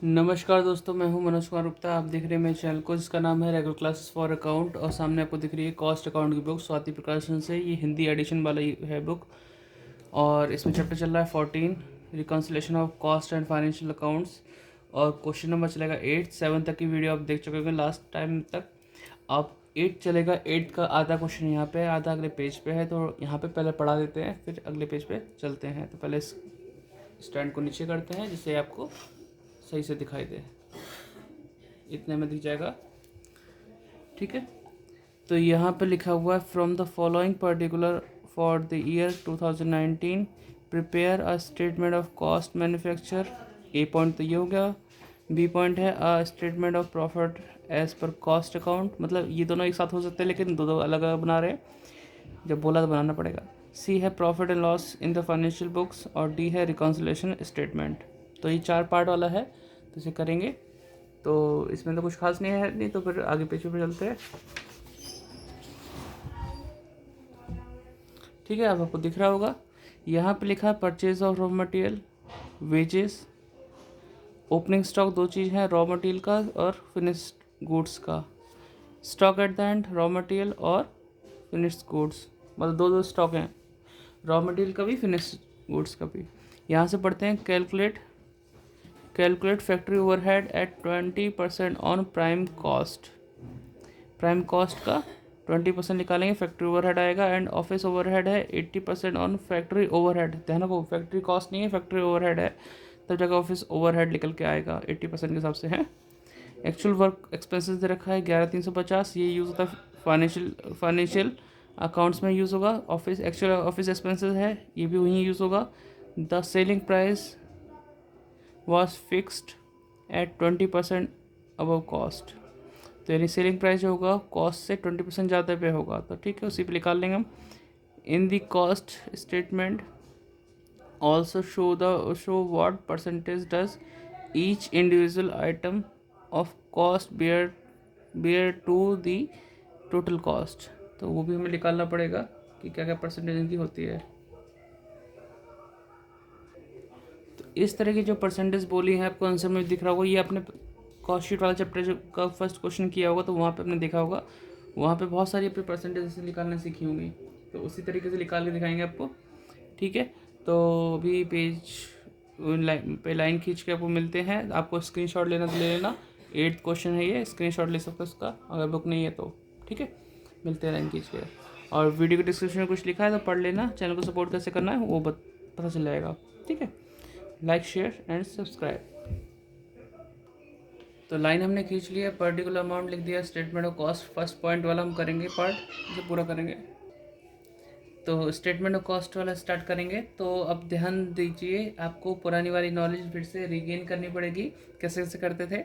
नमस्कार दोस्तों, मैं हूं मनोज कुमार गुप्ता। आप देख रहे हैं मेरे चैनल को जिसका नाम है रेगुलर क्लासेस फॉर अकाउंट। और सामने आपको दिख रही है कॉस्ट अकाउंट की बुक स्वाति प्रकाशन से। ये हिंदी एडिशन वाला ही है बुक। और इसमें चैप्टर चल रहा है 14, reconciliation of cost and financial accounts. और क्वेश्चन नंबर चलेगा 8। 7 तक की वीडियो आप देख चुके होंगे लास्ट टाइम तक। अब 8 चलेगा। 8 का आधा क्वेश्चन यहाँ पे, आधा अगले पेज पे है। तो यहाँ पे पहले पढ़ा देते हैं, फिर अगले पेज पे चलते हैं। तो पहले इस स्टैंड को नीचे करते हैं जिससे आपको सही से दिखाई दे। इतने में दिख जाएगा, ठीक है। तो यहाँ पे लिखा हुआ है from the following particular for the year 2019 prepare a statement of cost manufacture. A point तो ये हो गया। बी पॉइंट है a statement of profit as per cost account. मतलब ये दोनों एक साथ हो सकते हैं लेकिन दो दो अलग अलग बना रहे हैं, जब बोला तो बनाना पड़ेगा। सी है profit and loss in the financial books. और डी है रिकॉन्सिलेशन स्टेटमेंट। तो ये 4 पार्ट वाला है, तो इसे करेंगे। तो इसमें तो कुछ खास नहीं है, नहीं तो फिर आगे पेज पे चलते हैं, ठीक है। अब आपको दिख रहा होगा यहाँ पे लिखा है purchase of raw material, wages, opening stock. दो चीज़ हैं, रॉ मटेरियल का और फिनिश्ड गुड्स का। Stock at the end, raw material और फिनिश्ड गुड्स, मतलब दो दो स्टॉक हैं, रॉ मटेरियल का भी फिनिश्ड गुड्स का भी। यहाँ से पढ़ते हैं calculate factory overhead at 20% on prime cost. Prime cost का 20% निकालेंगे, फैक्ट्री ओवरहेड आएगा। एंड ऑफिस ओवरहेड है 80% ऑन फैक्ट्री ओवरहेड। ध्यान रखो, फैक्ट्री कॉस्ट नहीं है, फैक्ट्री ओवरहेड है, तब जाकर ऑफिस ओवरहेड निकल के आएगा। 80% के हिसाब से है। एक्चुअल वर्क एक्सपेंसेस दे रखा है 11,350। ये यूज़ होता है फाइनेंशियल अकाउंट्स में यूज़ होगा। ऑफिस एक्चुअल ऑफिस एक्सपेंसेस है, ये भी वहीं यूज़ होगा। The selling price was fixed at 20% above cost. तो यानी सेलिंग प्राइस जो होगा कॉस्ट से 20% ज़्यादा पे होगा, तो ठीक है, उसी पे निकाल लेंगे हम। In the cost statement also show what percentage does each individual item of cost bear to the total cost. तो वो भी हमें निकालना पड़ेगा कि क्या क्या परसेंटेज इनकी होती है। तो इस तरह की जो परसेंटेज बोली है आपको आंसर में दिख रहा होगा। ये आपने कॉस्ट शीट वाला चैप्टर जो का फर्स्ट क्वेश्चन किया होगा तो वहाँ पे आपने देखा होगा, वहाँ पे बहुत सारी अपनी परसेंटेज से निकालना सीखी होंगी। तो उसी तरीके से निकाल के दिखाएंगे आपको, ठीक है। तो अभी पे लाइन खींच के आपको मिलते हैं। आपको स्क्रीनशॉट लेना तो ले लेना। 8th क्वेश्चन है ये, स्क्रीनशॉट ले सकते हो उसका अगर बुक नहीं है तो, ठीक है। मिलते हैं लाइन खींच के। और वीडियो के डिस्क्रिप्शन में कुछ लिखा है तो पढ़ लेना। चैनल को सपोर्ट कैसे करना है वो पता चल जाएगा, ठीक है। Like share and subscribe. तो लाइन हमने खींच लिया, पर्टिकुलर अमाउंट लिख दिया, statement of cost first point वाला हम करेंगे पार्ट, जो पूरा करेंगे। तो स्टेटमेंट ऑफ कॉस्ट वाला स्टार्ट करेंगे। तो अब ध्यान दीजिए, आपको पुरानी वाली नॉलेज फिर से रिगेन करनी पड़ेगी, कैसे कैसे करते थे।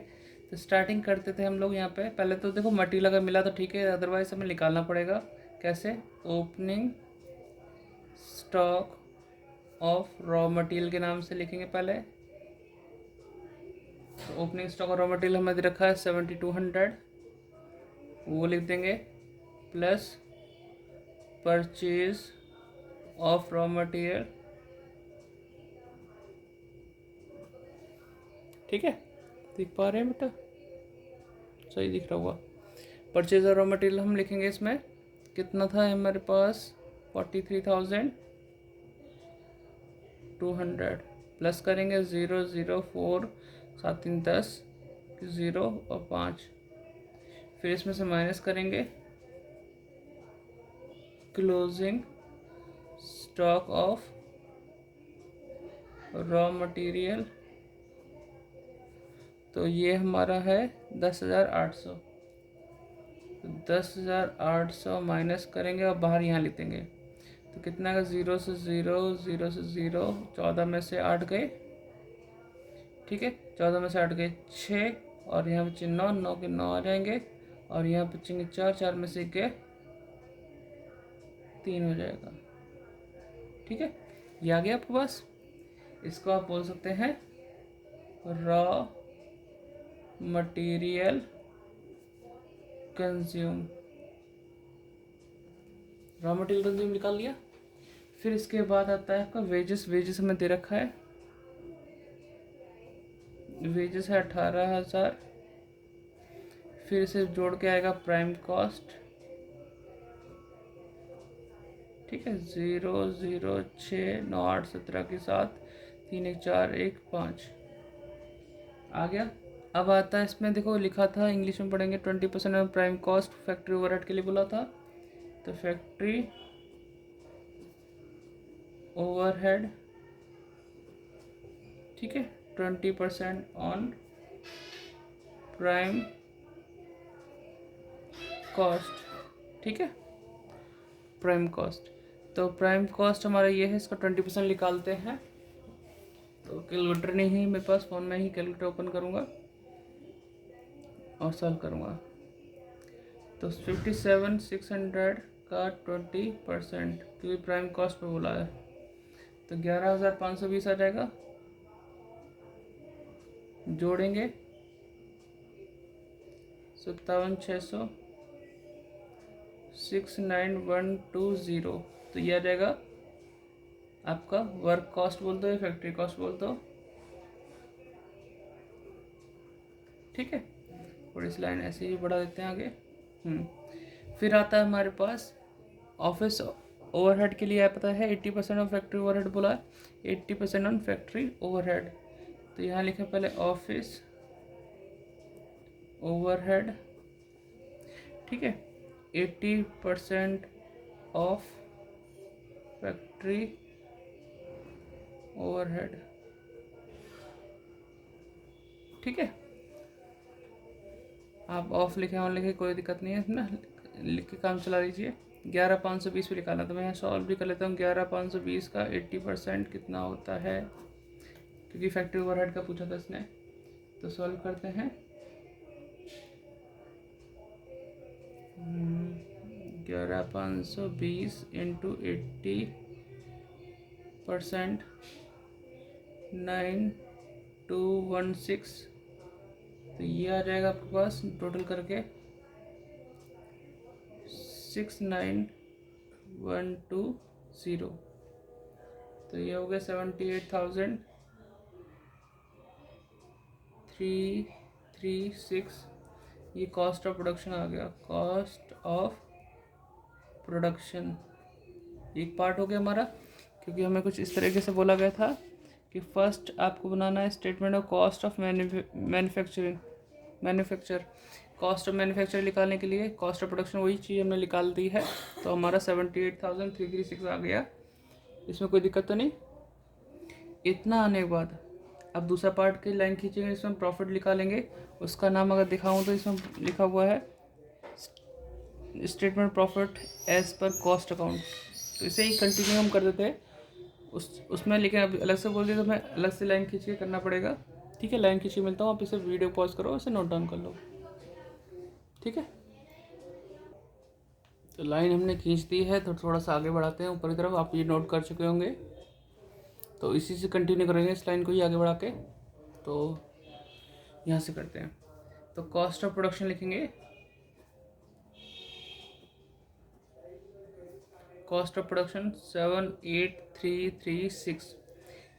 तो स्टार्टिंग करते थे हम लोग यहाँ पे। पहले तो देखो मटेरियल अगर मिला तो ठीक है, अदरवाइज हमें निकालना पड़ेगा। कैसे? Opening stock of raw material के नाम से लिखेंगे पहले। तो ओपनिंग स्टॉक और रॉ मटेरियल हमें दे रखा है 7200, वो लिख देंगे। Plus purchase of raw material, ठीक है। देख पा रहे हैं बेटा? सही दिख रहा होगा। परचेज ऑफ रॉ मटेरियल हम लिखेंगे इसमें कितना था हमारे पास, 43,200। प्लस करेंगे 004 7 3 10 0 और 5। फिर इसमें से माइनस करेंगे closing stock of raw material. तो ये हमारा है 10,800। 10,800 माइनस करेंगे और बाहर यहाँ लिख देंगे। तो कितना का 0 से 0 0 से 0, 14 में से 8 गए, ठीक है। 14 में से 8 गए 6, और यहाँ बचे 9, 9 के 9 आ जाएंगे, और यहाँ बचेंगे 4, 4 में से गए 3 हो जाएगा, ठीक है। ये आ गया आपके पास। इसको आप बोल सकते हैं raw material consume. Raw material consume निकाल लिया। फिर इसके बाद आता है आपका वेजेस। वेजेस हमें दे रखा है वेजेस है 18,000, फिर से जोड़ के आएगा प्राइम कॉस्ट, ठीक है, 0, 0, 6, 9, 8, 17 के साथ 3, 1, 4, 1, 5 आ गया। अब आता है इसमें, देखो लिखा था, इंग्लिश में पढ़ेंगे 20% of prime cost factory overhead के लिए बोला था, तो फैक्ट्री ओवरहेड, ठीक है, 20% ऑन प्राइम कॉस्ट, ठीक है, प्राइम कॉस्ट। तो प्राइम कॉस्ट हमारा ये है, इसका 20% निकालते हैं। तो कैलकुलेटर नहीं है मेरे पास, फ़ोन में ही कैलकुलेटर ओपन करूँगा और सॉल्व करूँगा। तो 57,600 का 20%, क्योंकि प्राइम कॉस्ट पे बोला है, तो 11,520 आ जाएगा। जोड़ेंगे 57,600, 69,120, तो यह आ जाएगा आपका वर्क कॉस्ट बोल दो या फैक्ट्री कॉस्ट बोल दो, ठीक है। और इस लाइन ऐसे ही बढ़ा देते हैं आगे। फिर आता है हमारे पास ऑफिस ओवरहेड के लिए आया, पता है 80% ऑफ फैक्ट्री ओवरहेड बोला है, 80% ऑन फैक्ट्री ओवरहेड। तो यहाँ लिखे पहले ऑफिस ओवरहेड, ठीक है, 80% ऑफ फैक्ट्री ओवरहेड, ठीक है। आप ऑफ लिखे ऑन लिखे कोई दिक्कत नहीं है इसमें, लिख के काम चला लीजिए। 11,520 भी निकालना, तो मैं यहाँ सॉल्व भी कर लेता हूँ। 11,520 का 80% कितना होता है, क्योंकि फैक्ट्री ओवरहेड का पूछा था इसने, तो सॉल्व करते हैं। 11,520 इंटू 80%, 9,216, तो ये आ जाएगा आपके पास टोटल करके 69,120, तो ये हो गया 78,336। ये कॉस्ट ऑफ प्रोडक्शन आ गया, कॉस्ट ऑफ प्रोडक्शन एक पार्ट हो गया हमारा, क्योंकि हमें कुछ इस तरीके से बोला गया था कि फर्स्ट आपको बनाना है statement of cost of manufacture. Cost of manufacture निकालने के लिए कॉस्ट ऑफ प्रोडक्शन वही चीज़ हमने निकाल दी है, तो हमारा 78,336 आ गया। इसमें कोई दिक्कत तो नहीं। इतना आने के बाद अब दूसरा पार्ट की लाइन खींचेंगे, इसमें प्रॉफिट निकालेंगे। उसका नाम अगर दिखाऊँ तो इसमें लिखा हुआ है statement profit as per cost account, तो इसे ही कंटिन्यू हम कर देते हैं उसमें, लेकिन अभी अलग से बोल दिया तो मैं अलग से लाइन खींच के करना पड़ेगा, ठीक है। लाइन खींच के मिलता हूँ, आप इसे वीडियो पॉज करो, इसे नोट डाउन कर लो, ठीक है। तो लाइन हमने खींच दी है, तो थोड़ा सा आगे बढ़ाते हैं ऊपर की तरफ, आप ये नोट कर चुके होंगे, तो इसी से कंटिन्यू करेंगे इस लाइन को ही आगे बढ़ा के। तो यहाँ से करते हैं, तो कॉस्ट ऑफ प्रोडक्शन लिखेंगे, कॉस्ट ऑफ प्रोडक्शन 78,336।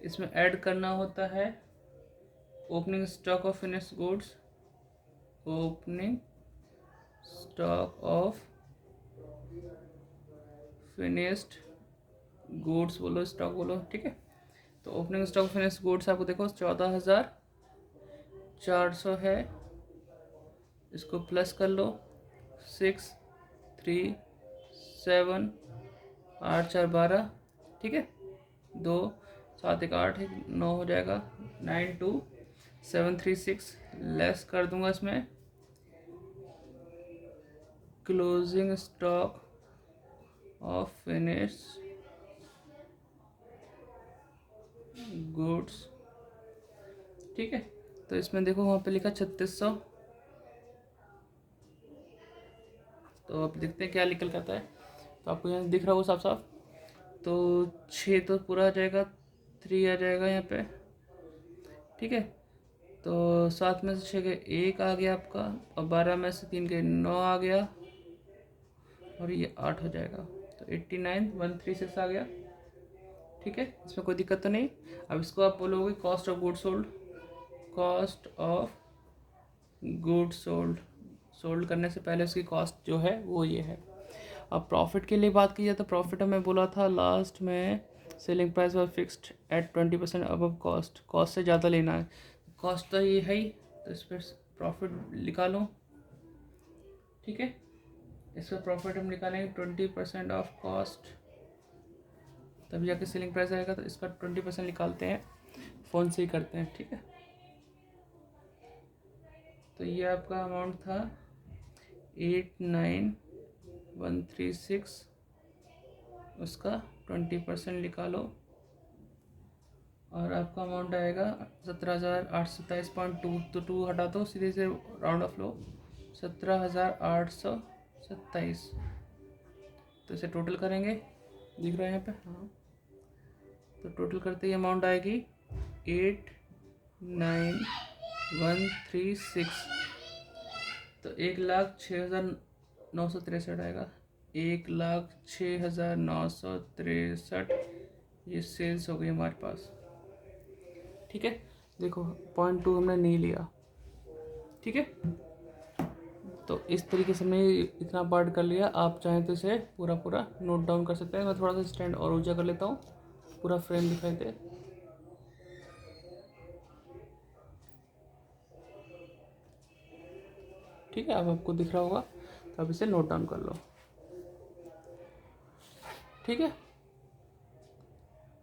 इसमें ऐड करना होता है opening stock of finished goods, opening stock of finished goods बोलो, स्टॉक बोलो, ठीक है। तो opening stock of finished goods आपको देखो 14,400 है, इसको प्लस कर लो, 6, 3, 7, 8, 4, 12, ठीक है, 2, 7, 1, 8, 9 हो जाएगा, 92,736 लेस कर दूंगा इसमें closing stock of finished goods, ठीक है। तो इसमें देखो वहाँ पे लिखा 3600, तो अब देखते हैं क्या निकल के आता है। तो आपको यहाँ दिख रहा हो साफ साफ, तो 6 तो पूरा आ जाएगा, 3 आ जाएगा यहाँ पे, ठीक है। तो 7 में से 6 के 1 आ गया आपका, और 12 में से 3 के 9 आ गया, और ये 8 हो जाएगा, तो 89,136 आ गया, ठीक है। इसमें कोई दिक्कत तो नहीं। अब इसको आप बोलोगे cost of goods sold, cost of good sold, sold करने से पहले उसकी कॉस्ट जो है वो ये है। अब प्रॉफिट के लिए बात की जाए तो प्रॉफिट हमें बोला था लास्ट में selling price was fixed at 20% above cost, cost से ज़्यादा लेना है, कॉस्ट तो ये है ही, तो इस पर प्रॉफिट निकालो। ठीक है, इस पर प्रॉफिट हम निकालेंगे 20% ऑफ कॉस्ट, तभी जाके सेलिंग प्राइस आएगा। तो इसका 20% निकालते हैं, फ़ोन से ही करते हैं। ठीक है, तो ये आपका अमाउंट था 89136, उसका 20% निकालो और आपका अमाउंट आएगा 17,827.2। तो 2 हटा दो, सीधे से राउंड ऑफ लो, 17,827। तो इसे टोटल करेंगे, दिख रहा है यहाँ पे, हाँ। तो टोटल करते ही अमाउंट आएगी 89136। तो 1,06,963 आएगा, 1,06,963 ये सेल्स हो गई हमारे पास। ठीक है, देखो 0.2 हमने नहीं लिया। ठीक है, तो इस तरीके से हमने इतना पार्ट कर लिया। आप चाहें तो इसे पूरा पूरा नोट डाउन कर सकते हैं। मैं थोड़ा सा स्टैंड और ऊंचा कर लेता हूँ, पूरा फ्रेम दिखाई दे। ठीक है, अब आपको दिख रहा होगा, तो आप इसे नोट डाउन कर लो। ठीक है,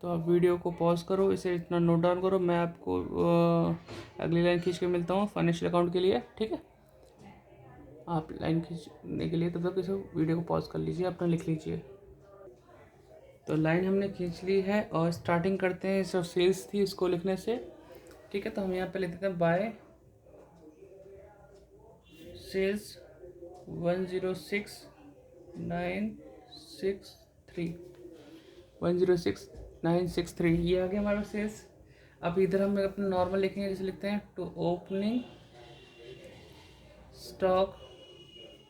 तो आप वीडियो को पॉज करो, इसे इतना नोट डाउन करो। मैं आपको अगली लाइन खींच के मिलता हूँ फाइनेंशियल अकाउंट के लिए। ठीक है, आप लाइन खींचने के लिए तब तक इसे वीडियो को पॉज कर लीजिए, अपना लिख लीजिए। तो लाइन हमने खींच ली है और स्टार्टिंग करते हैं, जो सेल्स थी इसको लिखने से। ठीक है, तो हम यहाँ पे लिख देते हैं बाय सेल्स 106,963, 106,963 ये आ गया हमारा सेल्स। अब इधर हम अपना नॉर्मल लिखेंगे, जैसे लिखते हैं टू ओपनिंग स्टॉक।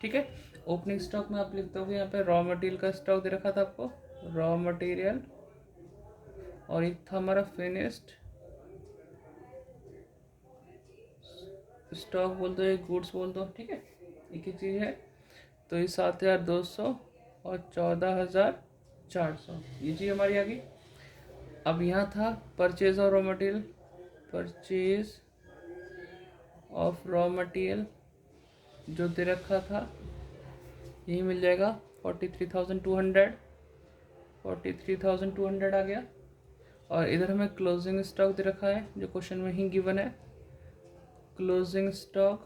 ठीक है, ओपनिंग स्टॉक में आप लिखते हो यहाँ पे रॉ मटेरियल का स्टॉक दे रखा था आपको, रॉ मटेरियल, और एक था हमारा फिनिश्ड स्टॉक बोल दो, एक गुड्स बोल दो। ठीक है, एक ही चीज़ है। तो ये 7,200 और 14,400 ये चीज़ हमारी आ गई। अब यहाँ था purchase of raw material, purchase of raw material जो दे रखा था, यही मिल जाएगा 43,200, 43,200 आ गया। और इधर हमें क्लोजिंग स्टॉक दे रखा है, जो क्वेश्चन में ही गिवन है, क्लोजिंग स्टॉक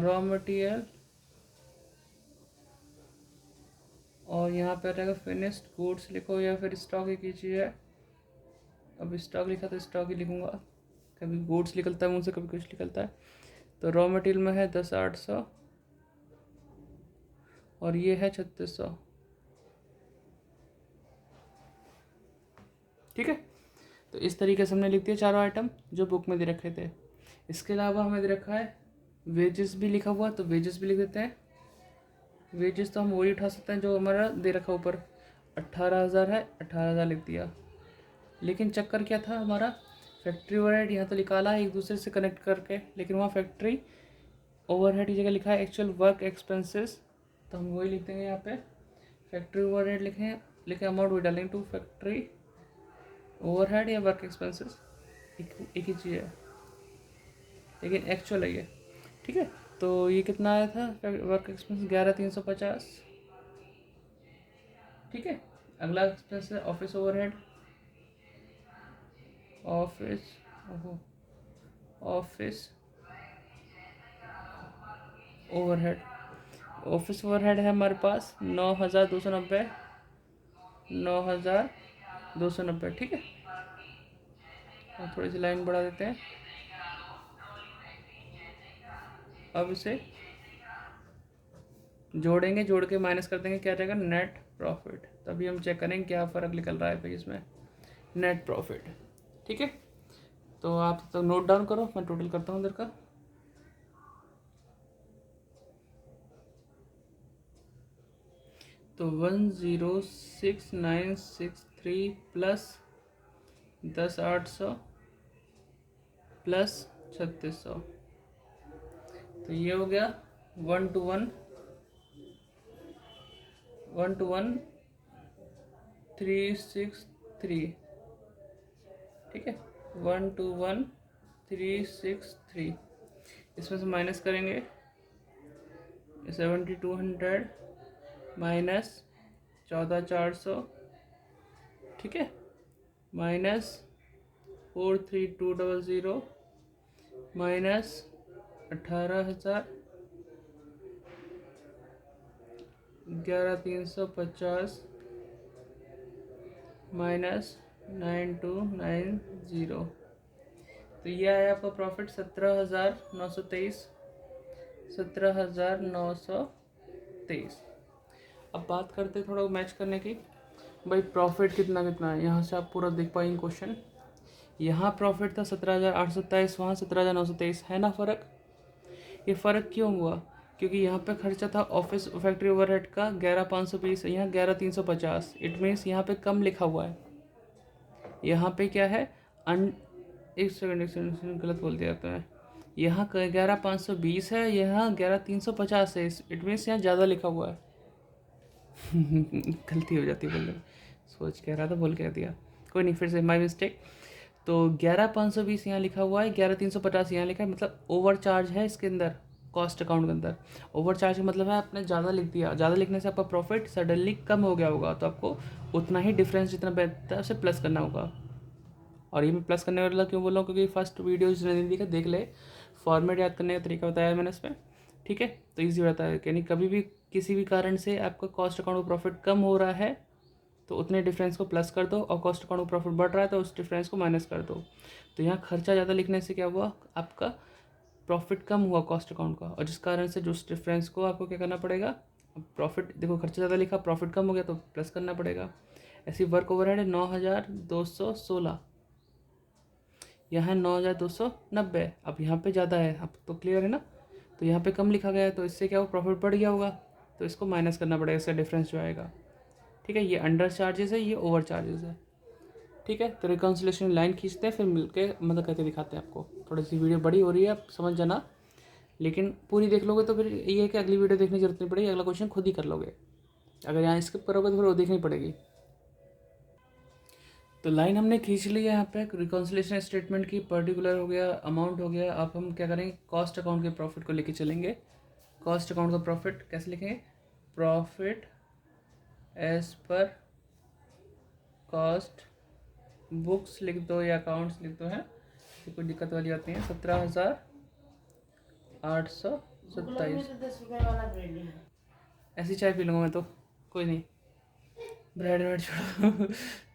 रॉ मटेरियल, और यहाँ पे रहेगा फिनिश्ड गुड्स लिखो, या फिर स्टॉक एक ही चीज़ है। अब स्टॉक लिखा तो स्टॉक ही लिखूँगा, कभी गुड्स निकलता है मुझसे, कभी कुछ निकलता है। तो रॉ मटेरियल में है 10,800 और ये है 3,600। ठीक है, तो इस तरीके से हमने लिख दिया चारों आइटम जो बुक में दे रखे थे। इसके अलावा हमें दे रखा है वेजेस भी लिखा हुआ, तो वेजेस भी लिख देते हैं। वेजेस तो हम वही उठा सकते हैं जो हमारा दे रखा ऊपर, 18,000 है, 18,000 लिख दिया। लेकिन चक्कर क्या था हमारा, फैक्ट्री ओवरहेड यहाँ तो निकाला है एक दूसरे से कनेक्ट करके, लेकिन वहाँ फैक्ट्री ओवरहेड की जगह लिखा है एक्चुअल वर्क एक्सपेंसेस, तो हम वही लिख देंगे यहाँ पे। फैक्ट्री ओवरहेड लिखें अमाउंट वही डालेंगे, टू फैक्ट्री ओवरहेड या वर्क एक्सपेंसेस एक ही चीज़ है, लेकिन एक्चुअल है ये। ठीक है, तो ये कितना आया था वर्क एक्सपेंस, 11,350। ठीक है, अगला एक्सपेंस है office overhead, office overhead, office overhead है हमारे पास 9,290, 9,290। ठीक है, और थोड़ी सी लाइन बढ़ा देते हैं। अब इसे जोड़ेंगे, जोड़ के माइनस कर देंगे, क्या रहेगा नेट प्रॉफिट, तभी हम चेक करेंगे क्या फ़र्क निकल रहा है भाई इसमें, नेट प्रॉफिट। ठीक है, तो आप तो नोट डाउन करो, मैं टोटल करता हूँ इधर का। तो 106,963 प्लस 10,800 प्लस 3600। तो ये हो गया 1 to 1 363, ठीक है, 1 to 1 363। इसमें से माइनस करेंगे 7200 माइनस 14400, ठीक है, माइनस 43200 माइनस 18000, 11350 माइनस 9290। तो ये आया आपका प्रॉफिट 17,923, 17,923। अब बात करते हैं थोड़ा मैच करने की। भाई प्रॉफिट कितना कितना है, यहाँ से आप पूरा देख पाएंगे क्वेश्चन। यहाँ प्रॉफिट था 17,827, वहाँ 17,923, है ना फ़र्क। ये फ़र्क क्यों हुआ, क्योंकि यहाँ पे खर्चा था ऑफिस फैक्ट्री ओवरहेड का 11,520, यहाँ 11,350। इट मीन्स यहाँ पे कम लिखा हुआ है। यहाँ पे क्या है, एक सेकंड गलत बोल दिया था, यहाँ 11,520 है, यहाँ 11,350 है। इट मीन्स यहाँ ज़्यादा लिखा हुआ है। गलती हो जाती है बोलने में, सोच कह रहा था बोल कह दिया, कोई नहीं, फिर से माई मिस्टेक। तो 11,520 यहाँ लिखा हुआ है, 11,350 यहाँ लिखा है, मतलब ओवर चार्ज है इसके अंदर, कॉस्ट अकाउंट के अंदर। ओवर चार्ज का मतलब है आपने ज़्यादा लिख दिया, ज़्यादा लिखने से आपका प्रॉफिट सडनली कम हो गया होगा, तो आपको उतना ही डिफरेंस जितना बनता है उसे प्लस करना होगा। और ये मैं प्लस करने वाला क्यों बोल रहा हूँ, क्योंकि फर्स्ट वीडियो जिसने नहीं देखा देख ले, फॉर्मेट याद करने का तरीका बताया मैंने इसमें, ठीक है। तो ईजी बताया, यानी कभी भी किसी भी कारण से आपका कॉस्ट अकाउंट का प्रॉफिट कम हो रहा है तो उतने डिफरेंस को प्लस कर दो, और कॉस्ट अकाउंट का प्रॉफिट बढ़ रहा है तो उस डिफरेंस को माइनस कर दो। तो यहाँ खर्चा ज़्यादा लिखने से क्या हुआ, आपका प्रॉफिट कम हुआ कॉस्ट अकाउंट का, और जिस कारण से जो उस डिफरेंस को आपको क्या करना पड़ेगा, प्रॉफिट देखो खर्चा ज़्यादा लिखा, प्रॉफिट कम हो गया तो प्लस करना पड़ेगा। ऐसी वर्क ओवरहेड है 9,216, यहाँ 9,290। अब यहाँ पे ज़्यादा है, अब तो क्लियर है ना, तो यहाँ पे कम लिखा गया है, तो इससे क्या हो, प्रॉफिट बढ़ गया होगा, तो इसको माइनस करना पड़ेगा, इसका डिफरेंस जो आएगा, ठीक है। ये अंडर चार्जेस है, ये ओवर चार्जेस है, ठीक है। तो रिकॉन्सिलेशन लाइन खींचते हैं, फिर मिलके मतलब करके दिखाते हैं आपको। थोड़ी सी वीडियो बड़ी हो रही है, आप समझ जाना, लेकिन पूरी देख लोगे तो फिर ये है कि अगली वीडियो देखने की जरूरत नहीं पड़ेगी, अगला क्वेश्चन खुद ही कर लोगे। अगर यहाँ स्किप करोगे तो फिर वो देखनी पड़ेगी। तो लाइन हमने खींच ली है यहाँ पे रिकॉन्सिलेशन स्टेटमेंट की, पर्टिकुलर हो गया, अमाउंट हो गया। अब हम क्या करेंगे, कॉस्ट अकाउंट के प्रॉफिट को लेके चलेंगे। कॉस्ट अकाउंट का प्रॉफिट कैसे लिखेंगे, profit as per cost books लिख दो या अकाउंट्स लिख दो, है कोई दिक्कत वाली बात नहीं है। 17,827। ऐसी चाय पी लूँगा मैं तो, कोई नहीं, ब्रेड वेड छोड़ो।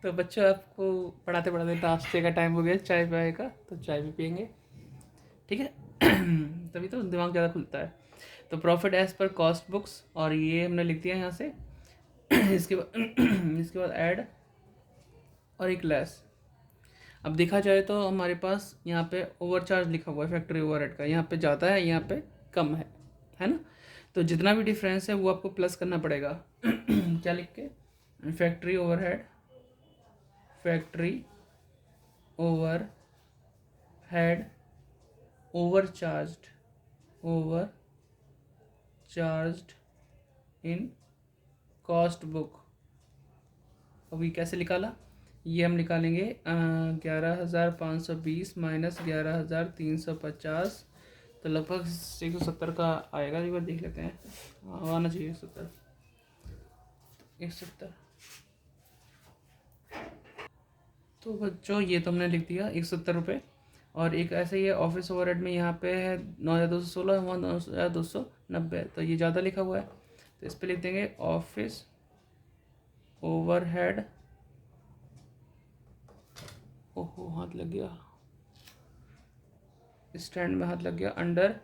तो बच्चों आपको पढ़ाते पढ़ाते नाश्ते का टाइम हो गया, चाय पाए का, तो चाय भी पियेंगे, ठीक है। तभी तो दिमाग ज़्यादा खुलता है। तो profit as per cost books, और ये हमने लिख दिया यहाँ से। इसके बाद ऐड और एक लेस। अब देखा जाए तो हमारे पास यहाँ पे ओवर चार्ज लिखा हुआ है फैक्ट्री ओवरहेड का, यहाँ पे ज़्यादा है, यहाँ पे कम है ना। तो जितना भी डिफरेंस है वो आपको प्लस करना पड़ेगा। क्या लिख के, factory overhead, factory over head over charged in cost book. अभी कैसे निकाला, ये हम निकालेंगे 11,520 माइनस 11,350, तो लगभग 170 का आएगा। एक बार देख लेते हैं, आना चाहिए 170। तो बच्चों ये तो हमने लिख दिया 170 और एक ऐसे ही है ऑफिस ओवरहेड में, यहाँ पे है 9,216, वहाँ 9,290, तो ये ज़्यादा लिखा हुआ है, तो इस पर लिख देंगे ऑफिस ओवरहेड, ओहो हाथ लग गया, स्टैंड में हाथ लग गया, under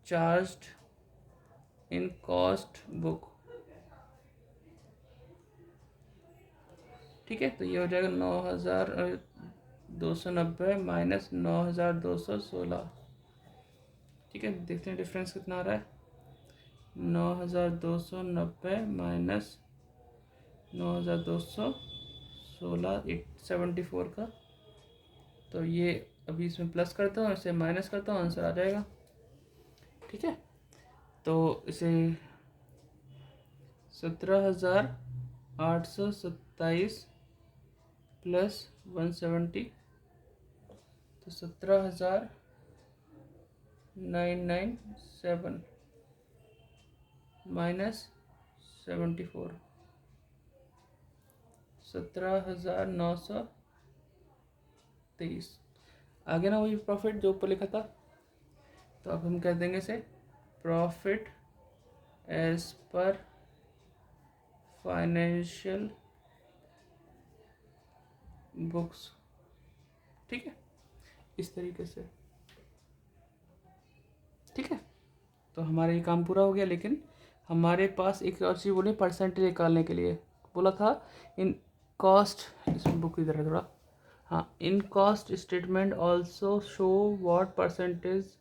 charged in cost book, ठीक है। तो ये हो जाएगा 9,290 माइनस 9,216, ठीक है। देखते हैं डिफरेंस कितना आ रहा है, 9,290 माइनस 9,216, 874 का, तो ये अभी इसमें प्लस करता हूँ, इसे माइनस करता हूँ, आंसर आ जाएगा। ठीक है, तो इसे 17,827 प्लस 170, तो 17,997 माइनस 74, 17,923। आगे ना वही प्रॉफिट जो ऊपर लिखा था, तो अब हम कह देंगे इसे profit as per financial books. ठीक है, इस तरीके से। ठीक है, तो हमारा ये काम पूरा हो गया। लेकिन हमारे पास एक और चीज़ बोली परसेंटेज निकालने के लिए बोला था। इन कॉस्ट, इसमें बुक इधर है थोड़ा, हाँ, in cost statement also show what percentage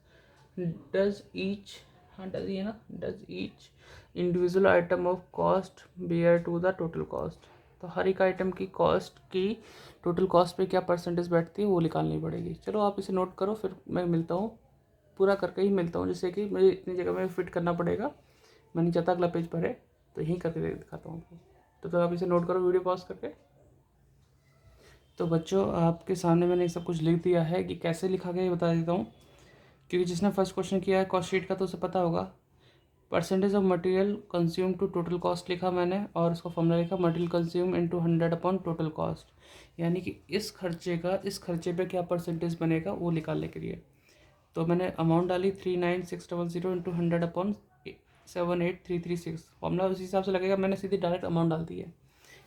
does each, हाँ डज ये ना, does each individual item of cost bear to the total cost. तो हर एक आइटम की कॉस्ट की टोटल कॉस्ट पे क्या परसेंटेज बैठती है वो निकालनी पड़ेगी। चलो आप इसे नोट करो, फिर मैं मिलता हूँ, पूरा करके ही मिलता हूँ, जैसे कि मुझे इतनी जगह में फिट करना पड़ेगा, मैं नहीं चाहता अगला पेज भरे, तो यहीं करके दिखाता हूँ आपको। तो आप इसे नोट करो वीडियो पॉज करके। तो बच्चों आपके सामने मैंने सब कुछ लिख दिया है, कि कैसे लिखा गया ये बता देता हूँ, क्योंकि जिसने फर्स्ट क्वेश्चन किया है कॉस्ट शीट का तो उसे पता होगा। Percentage of material consume to total cost लिखा मैंने, और उसका फॉर्मूला लिखा material consume into 100 upon total cost, यानी कि इस खर्चे का इस खर्चे पे क्या परसेंटेज बनेगा वो निकालने के लिए। तो मैंने अमाउंट डाली 39,600 इंटू 100 अपॉन 78336, फॉर्मूला उसी हिसाब से लगेगा, मैंने सीधी डायरेक्ट अमाउंट डाल दी है।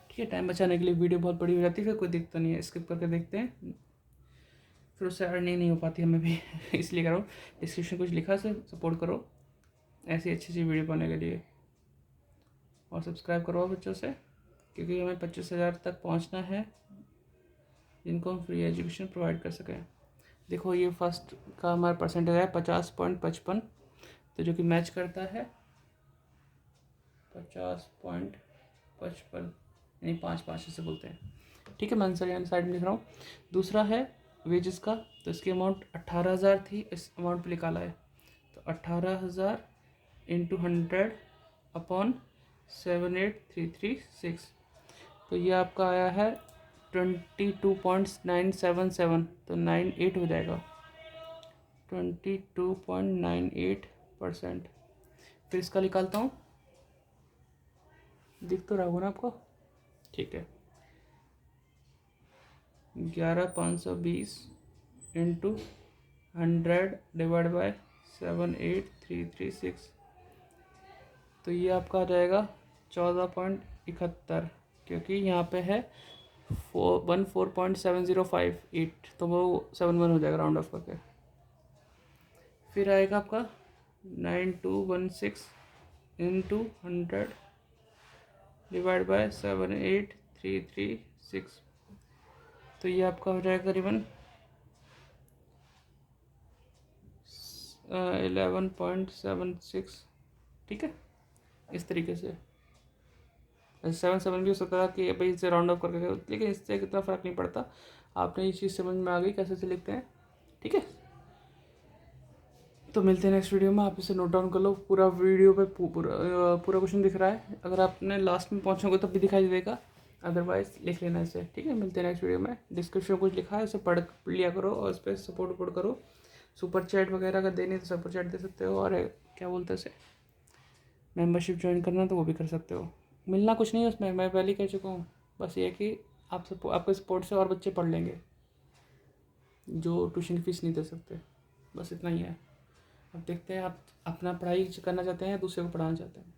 ठीक है, टाइम बचाने के लिए वीडियो बहुत बड़ी हो जाती है, फिर कोई दिक्कत नहीं है, स्किप करके देखते हैं, फिर उससे अर्निंग नहीं हो पाती हमें भी इसलिए कर रहा हूँ। डिस्क्रिप्शन कुछ लिखा से सपोर्ट करो ऐसी अच्छी वीडियो पाने के लिए, और सब्सक्राइब करवाओ बच्चों से, क्योंकि हमें 25,000 तक पहुँचना है जिनको हम फ्री एजुकेशन प्रोवाइड कर सकें। देखो ये फर्स्ट का हमारा परसेंटेज है 50.55, तो जो कि मैच करता है 50.55, यानी 5 से बोलते हैं। ठीक है, मैं आंसर यहाँ साइड में लिख रहा हूँ। दूसरा है वेजेस का, तो इसकी अमाउंट 18,000 थी, इस अमाउंट पे निकाला है, तो 18,000 इंटू 100 अपॉन 78336, तो ये आपका आया है 22.977, तो 98 हो जाएगा, 22.98%। फिर इसका निकालता हूँ, दिख तो रहा होगा ना आपको। ठीक है, 11,520 इंटू 100 डिवाइड बाय 78336, तो ये आपका आ जाएगा 14.71, क्योंकि यहाँ पे है 14.7058, तो वो 71 हो जाएगा राउंड ऑफ करके। फिर आएगा आपका 9216 इंटू 100 डिवाइड बाय 78336, तो ये आपका हो जाएगा करीबन 11.76। ठीक है, इस तरीके से 7 भी हो सकता था कि भाई इसे राउंड ऑफ करके, लेकिन इससे कितना फ़र्क नहीं पड़ता। आपने ये चीज़ समझ में आ गई कैसे से लिखते हैं। ठीक है, तो मिलते हैं नेक्स्ट वीडियो में। आप इसे नोट डाउन कर लो, पूरा वीडियो पे पूरा क्वेश्चन दिख रहा है, अगर आपने लास्ट में पहुँचोगे तब भी दिखाई देगा, अदरवाइज लिख लेना इसे। ठीक है, मिलते हैं नेक्स्ट वीडियो में। डिस्क्रिप्शन में कुछ लिखा है, उसे पढ़ लिया करो और इस पर सपोर्ट करो। सुपर चैट वगैरह अगर देनी तो सुपर चैट दे सकते हो, और क्या बोलते हैं उसे, मेंबरशिप ज्वाइन करना तो वो भी कर सकते हो। मिलना कुछ नहीं है उसमें, मैं पहले ही कह चुका हूँ, बस ये है कि आपके सपोर्ट से और बच्चे पढ़ लेंगे जो ट्यूशन फीस नहीं दे सकते, बस इतना ही है। अब देखते हैं आप अपना पढ़ाई करना चाहते हैं या दूसरे को पढ़ाना चाहते हैं।